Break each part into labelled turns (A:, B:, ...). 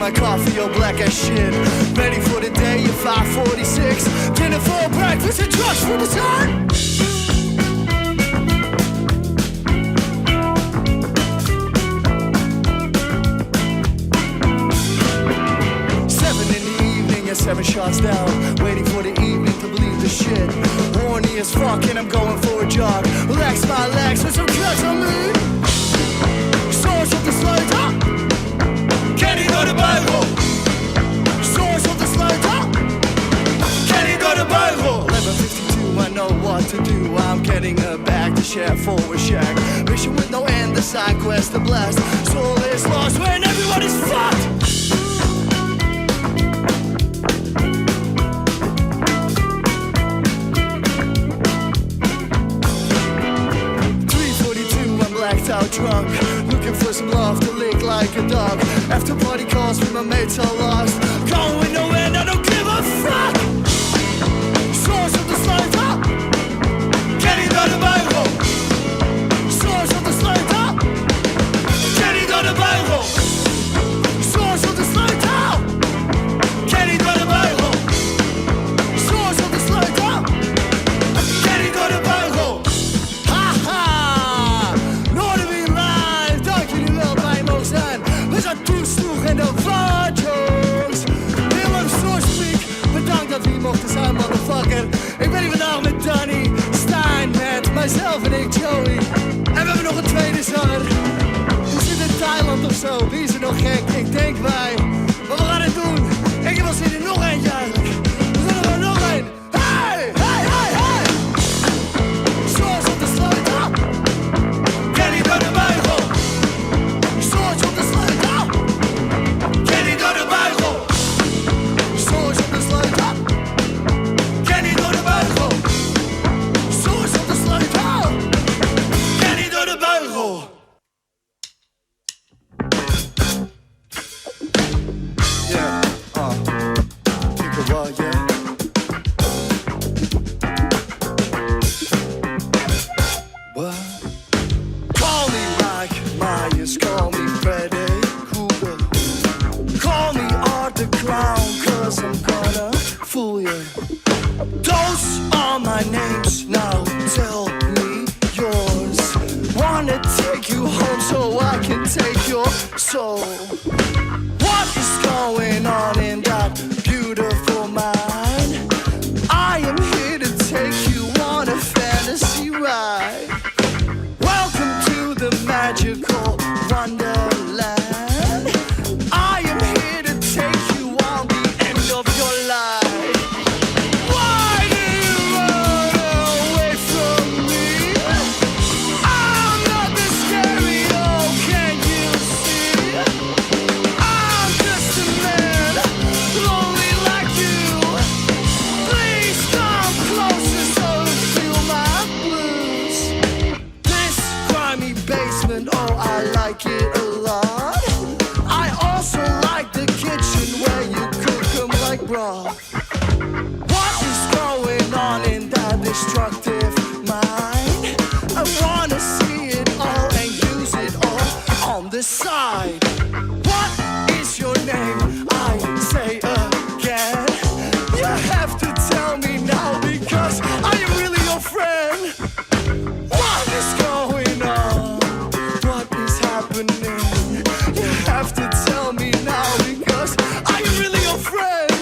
A: my coffee, all black as shit. Ready for the day at 5:46. Dinner for breakfast and drugs for dessert. Seven shots down, waiting for the evening to believe the shit. Horny as fuck and I'm going for a jog. Relax my legs with some cuts on me. Source of the sluiter. Kenny door de buigel. Source of the sluiter. Kenny door de buigel. 11:52, I know what to do. I'm getting a bag to share for a shack. Mission with no end, the side quest, the blast. Soul is lost when everybody's fucked. Out drunk, looking for some love to lick like a dog. After party calls with my mates all lost. Going nowhere, I don't give a fuck. Source of the sluiter. Kenny door de buigel. Source of the sluiter. Kenny door de buigel. Source of the sluiter. Kenny door de buigel. Source of the sluiter. Kenny door de buigel. We zijn toen sloeg en de Watjongs. Willem Sourcepeak, bedankt dat we hier mochten zijn, motherfucker. Ik ben hier vandaag met Danny, Stijn, met mijzelf en ik, Joey. En we hebben nog een tweede zanger. Die zit in Thailand of zo, wie is er nog gek? Ik denk wij. Maar we gaan het doen. Ik heb wel zin in nog eentje eigenlijk. We doen er nog een. Hey, hey, hey, hey. Source op de sluiter. Kenny door de buigel. Source op de sluiter. Kenny door de buigel. Source op de sluiter. Kenny door de buigel. Source op de sluiter. Kenny door de buigel. Yeah, think of what, yeah. What? Call me Mike Myers, call me Freddy Krueger. Call me Art the Clown, cause I'm gonna fool you. Those are my names, now tell me yours. Wanna take you home so I can take your soul. What is going on in that beautiful mind? I am here to take you on a fantasy ride. Welcome to the magical wonderland. I am here to take you on the end of your life. Why do you run away from me? I'm not this scary, oh, can you see? I'm just a man, lonely like you. Please come closer so you feel my blues. This grimy basement, oh, I like it a lot. I also like the kitchen where you cook them like raw. What is going on in that destructive mind? I wanna see it all and use it all on the side. What is your name? I say again. You have to tell me now because I am really your friend. What is going on? What is happening? You have to tell me now because I am really your friend.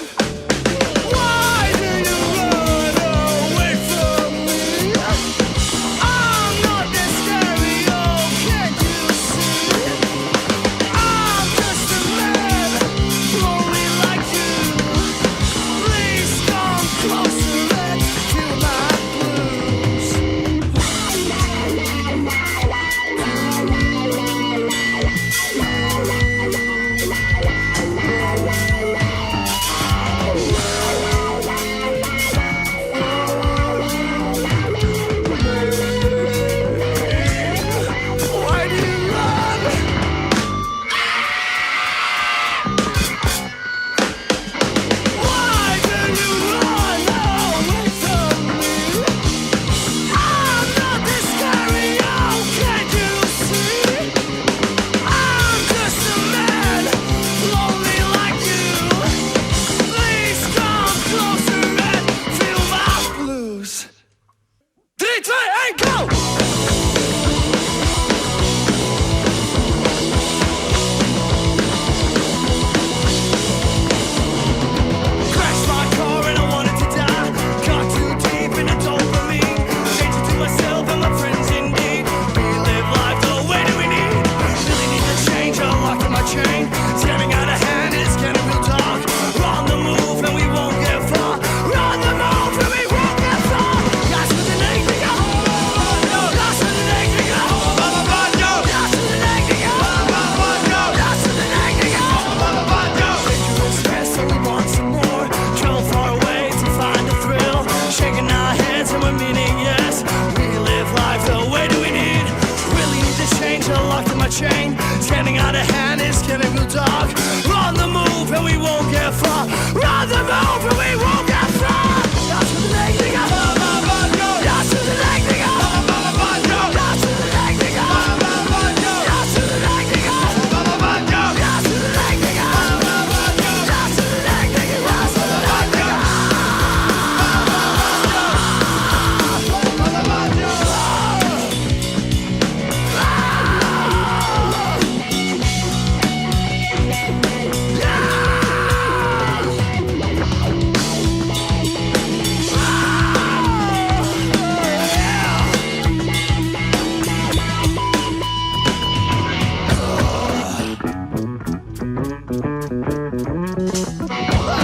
A: Ah!